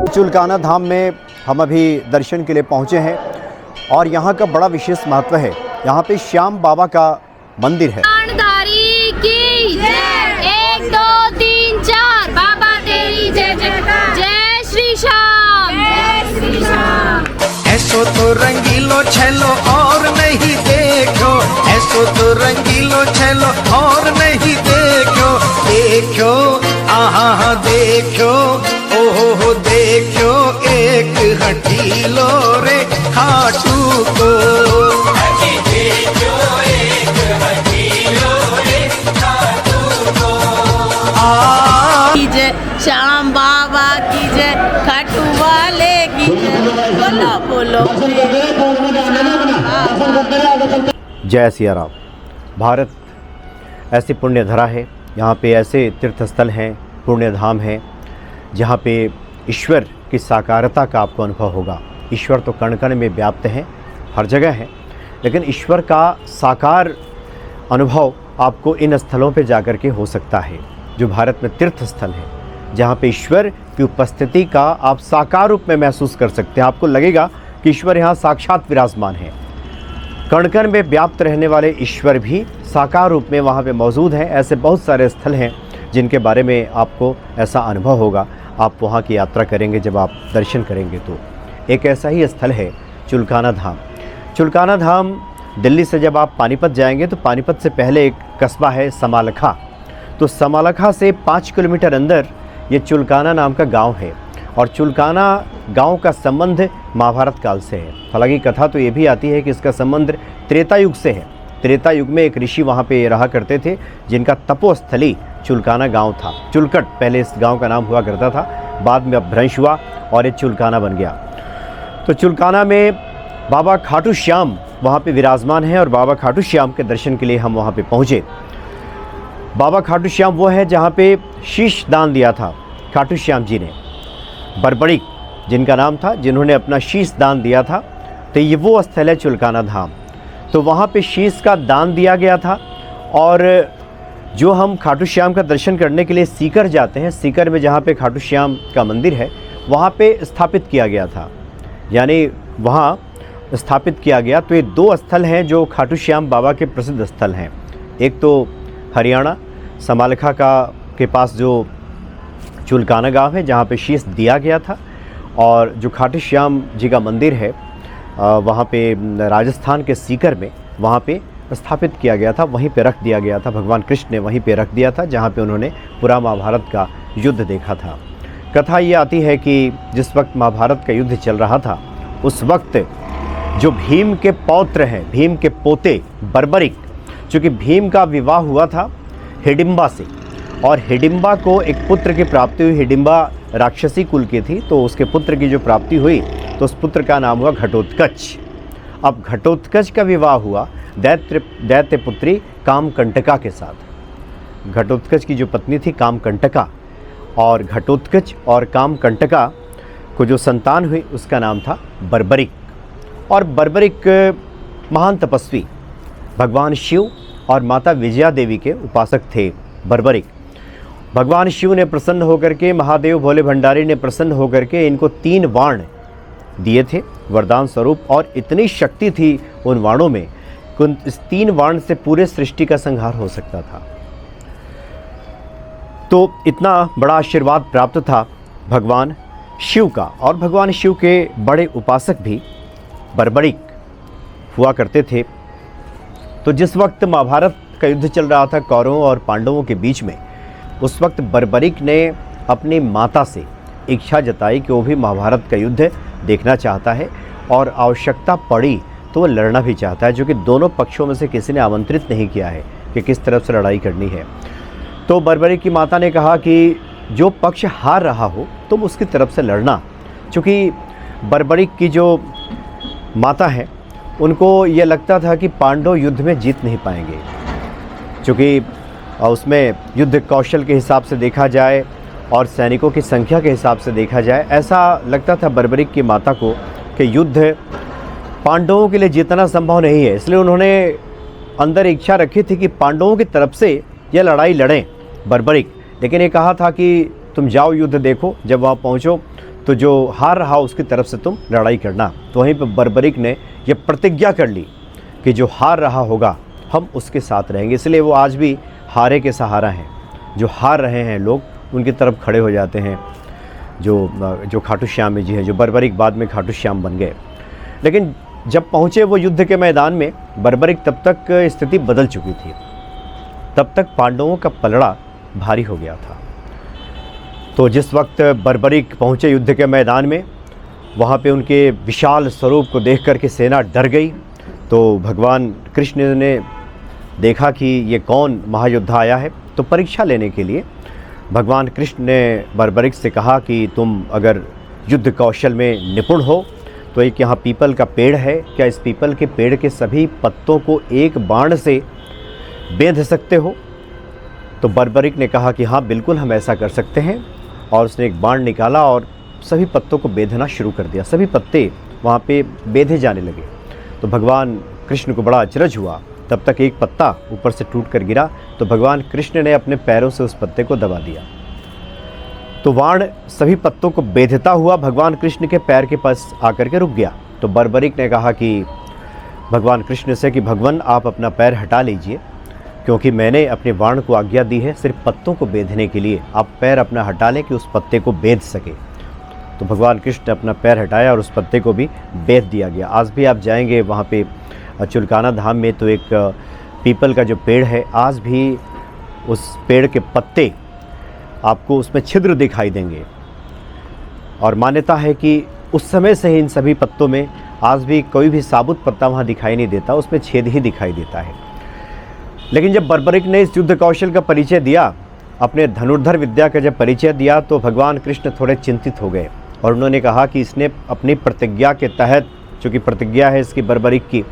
चुलकाना धाम में हम अभी दर्शन के लिए पहुंचे हैं और यहाँ का बड़ा विशेष महत्व है। यहाँ पे श्याम बाबा का मंदिर है। प्राणधारी की जय, 1 2 3 4 बाबा तेरी जय जय, जय श्री श्याम, जय श्री श्याम। ऐसो तो रंगीलो छेलो और नहीं देखो, ऐसो तो रंगीलो छेलो और नहीं देखो, देखो आहा देखो, ओहो देखो एक हठीलो रे खाटू को, देखो एक हठीलो रे खाटू को। जय श्याम बाबा की जय, खाटू वाले की जय, बोलो बोलो जय सिया राम। भारत ऐसी पुण्य धरा है, यहाँ पे ऐसे तीर्थ स्थल हैं, पुण्य धाम हैं, जहाँ पे ईश्वर की साकारता का आपको अनुभव होगा। ईश्वर तो कण कण में व्याप्त है, हर जगह है, लेकिन ईश्वर का साकार अनुभव आपको इन स्थलों पे जाकर के हो सकता है, जो भारत में तीर्थ स्थल है, जहाँ पे ईश्वर की उपस्थिति का आप साकार रूप में महसूस कर सकते हैं। आपको लगेगा कि ईश्वर यहाँ साक्षात विराजमान है। कण कण में व्याप्त रहने वाले ईश्वर भी साकार रूप में वहाँ पे मौजूद हैं। ऐसे बहुत सारे स्थल हैं जिनके बारे में आपको ऐसा अनुभव होगा। आप वहाँ की यात्रा करेंगे, जब आप दर्शन करेंगे तो एक ऐसा ही स्थल है चुलकाना धाम। चुलकाना धाम दिल्ली से जब आप पानीपत जाएंगे तो पानीपत से पहले एक कस्बा है समालखा। तो समालखा से 5 किलोमीटर अंदर ये चुलकाना नाम का गांव है और चुलकाना गांव का संबंध महाभारत काल से है। हालांकि कथा तो ये भी आती है कि इसका संबंध त्रेता युग से है। त्रेता युग में एक ऋषि वहाँ पे रहा करते थे, जिनका तपोस्थली चुलकाना गांव था। चुलकट पहले इस गांव का नाम हुआ करता था, बाद में अपभ्रंश हुआ और ये चुलकाना बन गया। तो चुलकाना में बाबा खाटू श्याम वहाँ पे विराजमान है और बाबा खाटू श्याम के दर्शन के लिए हम वहाँ पे पहुँचे। बाबा खाटू श्याम वो है जहाँ पे शीश दान दिया था खाटू श्याम जी ने, बरबड़िक जिनका नाम था, जिन्होंने अपना शीश दान दिया था। तो ये वो स्थल है चुलकाना धाम। तो वहाँ पे शीश का दान दिया गया था और जो हम खाटू श्याम का दर्शन करने के लिए सीकर जाते हैं, सीकर में जहाँ पे खाटू श्याम का मंदिर है, वहाँ पे स्थापित किया गया था, यानी वहाँ स्थापित किया गया। तो ये 2 स्थल हैं जो खाटू श्याम बाबा के प्रसिद्ध स्थल हैं। एक तो हरियाणा समालखा के पास जो चुलकाना गांव है, जहाँ पे शीश दिया गया था, और जो खाटू श्याम जी का मंदिर है वहाँ पे राजस्थान के सीकर में वहाँ पे स्थापित किया गया था, वहीं पे रख दिया गया था। भगवान कृष्ण ने वहीं पे रख दिया था जहाँ पे उन्होंने पूरा महाभारत का युद्ध देखा था। कथा ये आती है कि जिस वक्त महाभारत का युद्ध चल रहा था, उस वक्त जो भीम के पौत्र हैं, भीम के पोते बर्बरिक, चूँकि भीम का विवाह हुआ था हिडिंबा से और हिडिंबा को एक पुत्र की प्राप्ति हुई। हिडिंबा राक्षसी कुल की थी, तो उसके पुत्र की जो प्राप्ति हुई तो उस पुत्र का नाम हुआ घटोत्कच। अब घटोत्कच का विवाह हुआ दैत्य पुत्री कामकंटका के साथ। घटोत्कच की जो पत्नी थी कामकंटका, और घटोत्कच और कामकंटका को जो संतान हुई उसका नाम था बर्बरिक। और बर्बरिक महान तपस्वी, भगवान शिव और माता विजया देवी के उपासक थे बर्बरिक। भगवान शिव ने प्रसन्न होकर के, महादेव भोले भंडारी ने प्रसन्न होकर के इनको 3 बाण दिए थे वरदान स्वरूप, और इतनी शक्ति थी उन बाणों में कि इस 3 बाण से पूरे सृष्टि का संहार हो सकता था। तो इतना बड़ा आशीर्वाद प्राप्त था भगवान शिव का, और भगवान शिव के बड़े उपासक भी बर्बरिक हुआ करते थे। तो जिस वक्त महाभारत का युद्ध चल रहा था कौरवों और पांडवों के बीच में, उस वक्त बर्बरिक ने अपनी माता से इच्छा जताई कि वो भी महाभारत का युद्ध देखना चाहता है और आवश्यकता पड़ी तो वो लड़ना भी चाहता है, जो कि दोनों पक्षों में से किसी ने आमंत्रित नहीं किया है कि किस तरफ से लड़ाई करनी है। तो बर्बरिक की माता ने कहा कि जो पक्ष हार रहा हो तुम उसकी तरफ से लड़ना। चूँकि बर्बरिक की जो माता है उनको ये लगता था कि पांडव युद्ध में जीत नहीं पाएंगे, क्योंकि उसमें युद्ध कौशल के हिसाब से देखा जाए और सैनिकों की संख्या के हिसाब से देखा जाए, ऐसा लगता था बर्बरिक की माता को कि युद्ध पांडवों के लिए जीतना संभव नहीं है। इसलिए उन्होंने अंदर इच्छा रखी थी कि पांडवों की तरफ से यह लड़ाई लड़ें बर्बरिक, लेकिन ये कहा था कि तुम जाओ युद्ध देखो। जब वहाँ पहुँचो तो जो हार रहा उसकी तरफ से तुम लड़ाई करना। तो वहीं पर बर्बरिक ने यह प्रतिज्ञा कर ली कि जो हार रहा होगा हम उसके साथ रहेंगे। इसलिए वो आज भी हारे के सहारा हैं। जो हार रहे हैं लोग उनकी तरफ खड़े हो जाते हैं। जो खाटू श्याम जी हैं, जो बर्बरिक बाद में खाटू श्याम बन गए। लेकिन जब पहुँचे वो युद्ध के मैदान में, बर्बरिक तब तक स्थिति बदल चुकी थी। तब तक पांडवों का पलड़ा भारी हो गया था। तो जिस वक्त बर्बरिक पहुँचे युद्ध के मैदान में, वहाँ पे उनके विशाल स्वरूप को देख कर के सेना डर गई। तो भगवान कृष्ण ने देखा कि ये कौन महायोद्धा आया है। तो परीक्षा लेने के लिए भगवान कृष्ण ने बर्बरिक से कहा कि तुम अगर युद्ध कौशल में निपुण हो तो एक यहाँ पीपल का पेड़ है, क्या इस पीपल के पेड़ के सभी पत्तों को एक बाण से बेंध सकते हो? तो बर्बरिक ने कहा कि हाँ बिल्कुल हम ऐसा कर सकते हैं। और उसने एक बाण निकाला और सभी पत्तों को बेधना शुरू कर दिया। सभी पत्ते वहाँ पे बेधे जाने लगे। तो भगवान कृष्ण को बड़ा अचरज हुआ। तब तक एक पत्ता ऊपर से टूट कर गिरा। तो भगवान कृष्ण ने अपने पैरों से उस पत्ते को दबा दिया। तो बाण सभी पत्तों को बेधता हुआ भगवान कृष्ण के पैर के पास आकर के रुक गया। तो बर्बरिक ने कहा कि भगवान कृष्ण से कि भगवान आप अपना पैर हटा लीजिए, क्योंकि मैंने अपने बाण को आज्ञा दी है सिर्फ पत्तों को बेधने के लिए। आप पैर अपना हटा लें कि उस पत्ते को बेध सके। तो भगवान कृष्ण ने अपना पैर हटाया और उस पत्ते को भी बेध दिया गया। आज भी आप जाएंगे वहाँ पे चुलकाना धाम में तो एक पीपल का जो पेड़ है, आज भी उस पेड़ के पत्ते आपको उसमें छिद्र दिखाई देंगे। और मान्यता है कि उस समय से ही इन सभी पत्तों में आज भी कोई भी साबुत पत्ता वहाँ दिखाई नहीं देता, उसमें छेद ही दिखाई देता है। लेकिन जब बर्बरिक ने इस युद्ध कौशल का परिचय दिया, अपने धनुर्धर विद्या का जब परिचय दिया, तो भगवान कृष्ण थोड़े चिंतित हो गए और उन्होंने कहा कि इसने अपनी प्रतिज्ञा के तहत, चूँकि प्रतिज्ञा है इसकी बर्बरिक की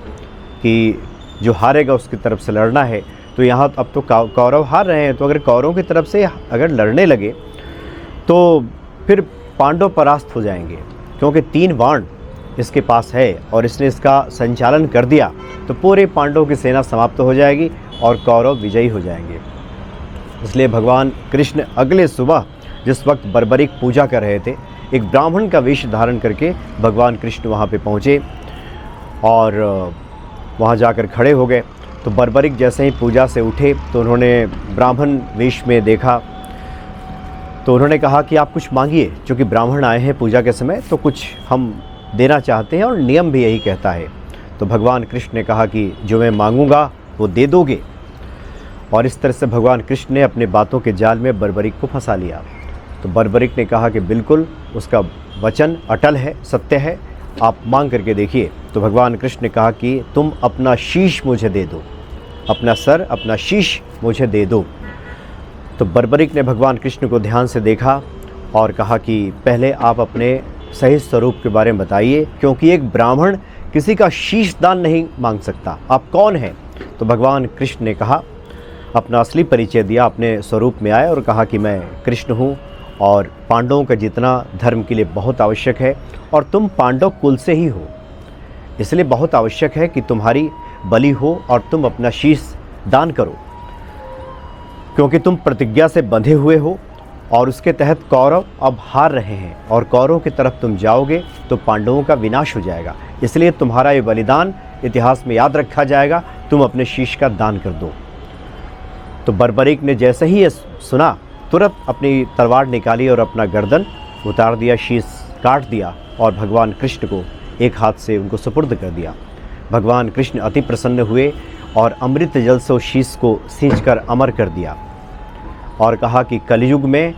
कि जो हारेगा उसकी तरफ से लड़ना है, तो यहाँ अब तो कौरव हार रहे हैं। तो अगर कौरवों की तरफ से अगर लड़ने लगे तो फिर पांडव परास्त हो जाएंगे, क्योंकि 3 बाण इसके पास है और इसने इसका संचालन कर दिया तो पूरे पांडवों की सेना समाप्त हो जाएगी और कौरव विजयी हो जाएंगे। इसलिए भगवान कृष्ण अगले सुबह जिस वक्त बर्बरिक पूजा कर रहे थे, एक ब्राह्मण का वेश धारण करके भगवान कृष्ण वहाँ पे पहुँचे और वहाँ जाकर खड़े हो गए। तो बर्बरिक जैसे ही पूजा से उठे तो उन्होंने ब्राह्मण वेश में देखा। तो उन्होंने कहा कि आप कुछ मांगिए, क्योंकि ब्राह्मण आए हैं पूजा के समय, तो कुछ हम देना चाहते हैं और नियम भी यही कहता है। तो भगवान कृष्ण ने कहा कि जो मैं मांगूंगा वो दे दोगे। और इस तरह से भगवान कृष्ण ने अपने बातों के जाल में बर्बरिक को फंसा लिया। तो बर्बरिक ने कहा कि बिल्कुल उसका वचन अटल है, सत्य है, आप मांग करके देखिए। तो भगवान कृष्ण ने कहा कि तुम अपना शीश मुझे दे दो, अपना सर, अपना शीश मुझे दे दो। तो बर्बरिक ने भगवान कृष्ण को ध्यान से देखा और कहा कि पहले आप अपने सही स्वरूप के बारे में बताइए, क्योंकि एक ब्राह्मण किसी का शीश दान नहीं मांग सकता, आप कौन हैं? तो भगवान कृष्ण ने कहा, अपना असली परिचय दिया, अपने स्वरूप में आए और कहा कि मैं कृष्ण हूँ और पांडवों का जितना धर्म के लिए बहुत आवश्यक है और तुम पांडव कुल से ही हो, इसलिए बहुत आवश्यक है कि तुम्हारी बलि हो और तुम अपना शीश दान करो, क्योंकि तुम प्रतिज्ञा से बंधे हुए हो और उसके तहत कौरव अब हार रहे हैं और कौरवों की तरफ तुम जाओगे तो पांडवों का विनाश हो जाएगा, इसलिए तुम्हारा ये बलिदान इतिहास में याद रखा जाएगा, तुम अपने शीश का दान कर दो। तो बर्बरिक ने जैसे ही ये सुना तुरंत अपनी तलवार निकाली और अपना गर्दन उतार दिया, शीश काट दिया और भगवान कृष्ण को एक हाथ से उनको सुपुर्द कर दिया। भगवान कृष्ण अति प्रसन्न हुए और अमृत जल से उस शीश को सींचकर अमर कर दिया और कहा कि कलयुग में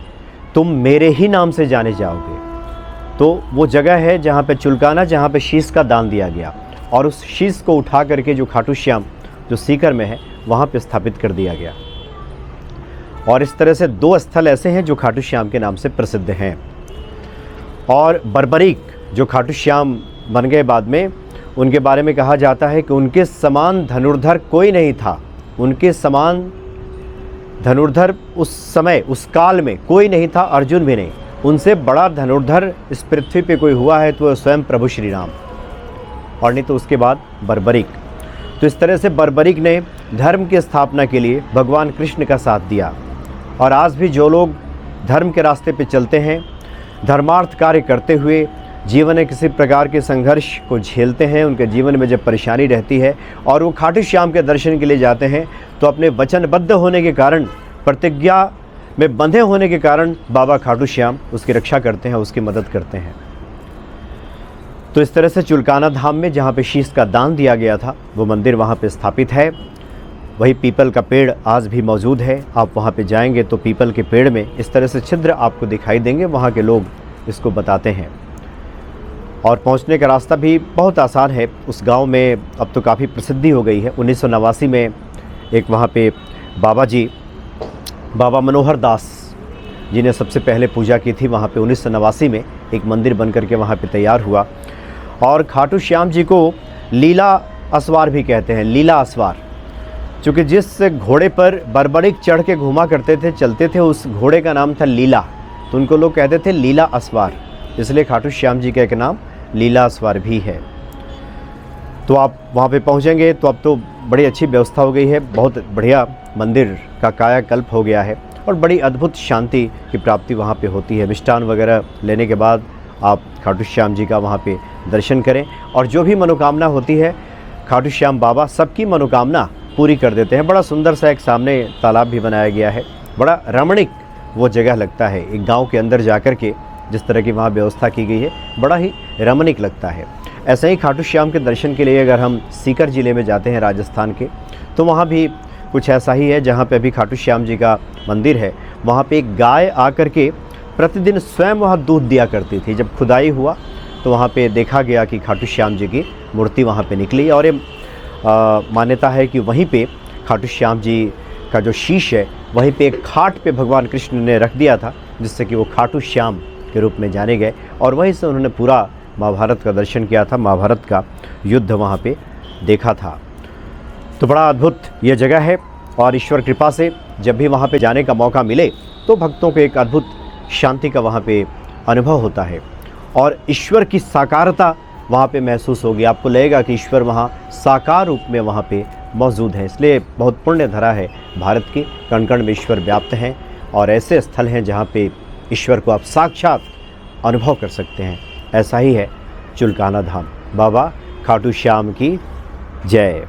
तुम मेरे ही नाम से जाने जाओगे। तो वो जगह है जहाँ पे चुलकाना, जहाँ पे शीश का दान दिया गया और उस शीश को उठा करके जो खाटू श्याम जो सीकर में है वहाँ पे स्थापित कर दिया गया। और इस तरह से 2 स्थल ऐसे हैं जो खाटू श्याम के नाम से प्रसिद्ध हैं। और बर्बरिक जो खाटू श्याम बन गए बाद में, उनके बारे में कहा जाता है कि उनके समान धनुर्धर कोई नहीं था, उनके समान धनुर्धर उस समय उस काल में कोई नहीं था, अर्जुन भी नहीं। उनसे बड़ा धनुर्धर इस पृथ्वी पे कोई हुआ है तो स्वयं प्रभु श्री राम, और नहीं तो उसके बाद बर्बरिक। तो इस तरह से बर्बरिक ने धर्म की स्थापना के लिए भगवान कृष्ण का साथ दिया। और आज भी जो लोग धर्म के रास्ते पे चलते हैं, धर्मार्थ कार्य करते हुए जीवन में किसी प्रकार के संघर्ष को झेलते हैं, उनके जीवन में जब परेशानी रहती है और वो खाटू श्याम के दर्शन के लिए जाते हैं, तो अपने वचनबद्ध होने के कारण, प्रतिज्ञा में बंधे होने के कारण बाबा खाटू श्याम उसकी रक्षा करते हैं, उसकी मदद करते हैं। तो इस तरह से चुलकाना धाम में जहाँ पे शीश का दान दिया गया था, वो मंदिर वहाँ पे स्थापित है। वही पीपल का पेड़ आज भी मौजूद है। आप वहाँ पे जाएंगे तो पीपल के पेड़ में इस तरह से छिद्र आपको दिखाई देंगे, वहाँ के लोग इसको बताते हैं। और पहुँचने का रास्ता भी बहुत आसान है। उस गांव में अब तो काफ़ी प्रसिद्धि हो गई है। 1989 में एक वहाँ पे बाबा जी, बाबा मनोहर दास जी ने सबसे पहले पूजा की थी। वहाँ पे 1989 में एक मंदिर बन करके वहाँ पे तैयार हुआ। और खाटू श्याम जी को लीला असवार भी कहते हैं, लीला असवार, क्योंकि जिस घोड़े पर बर्बरिक चढ़ के घूमा करते थे, चलते थे, उस घोड़े का नाम था लीला, तो उनको लोग कहते थे लीला असवार, इसलिए खाटू श्याम जी का एक नाम लीला असवार भी है। तो आप वहाँ पे पहुँचेंगे तो अब तो बड़ी अच्छी व्यवस्था हो गई है, बहुत बढ़िया मंदिर का कायाकल्प हो गया है और बड़ी अद्भुत शांति की प्राप्ति वहाँ पे होती है। मिष्ठान वगैरह लेने के बाद आप खाटू श्याम जी का वहाँ पे दर्शन करें और जो भी मनोकामना होती है, खाटू श्याम बाबा सबकी मनोकामना पूरी कर देते हैं। बड़ा सुंदर सा एक सामने तालाब भी बनाया गया है, बड़ा रमणीक वो जगह लगता है। एक गांव के अंदर जाकर के जिस तरह की वहाँ व्यवस्था की गई है, बड़ा ही रमणीक लगता है। ऐसे ही खाटू श्याम के दर्शन के लिए अगर हम सीकर ज़िले में जाते हैं राजस्थान के, तो वहाँ भी कुछ ऐसा ही है। जहाँ पे अभी खाटू श्याम जी का मंदिर है, वहाँ पे एक गाय आकर के प्रतिदिन स्वयं वहाँ दूध दिया करती थी। जब खुदाई हुआ तो वहाँ पे देखा गया कि खाटू श्याम जी की मूर्ति वहाँ पे निकली और ये मान्यता है कि वहीं पे खाटू श्याम जी का जो शीश है, वहीं पे एक खाट पे भगवान कृष्ण ने रख दिया था, जिससे कि वो खाटू श्याम के रूप में जाने गए और वहीं से उन्होंने पूरा महाभारत का दर्शन किया था, महाभारत का युद्ध वहाँ पे देखा था। तो बड़ा अद्भुत ये जगह है और ईश्वर कृपा से जब भी वहाँ पे जाने का मौका मिले तो भक्तों को एक अद्भुत शांति का वहाँ पे अनुभव होता है और ईश्वर की साकारता वहाँ पे महसूस होगी। आपको लगेगा कि ईश्वर वहाँ साकार रूप में वहाँ पे मौजूद है। इसलिए बहुत पुण्य धरा है भारत की, कण कण में ईश्वर व्याप्त हैं और ऐसे स्थल हैं जहाँ पे ईश्वर को आप साक्षात अनुभव कर सकते हैं। ऐसा ही है चुलकाना धाम। बाबा खाटू श्याम की जय।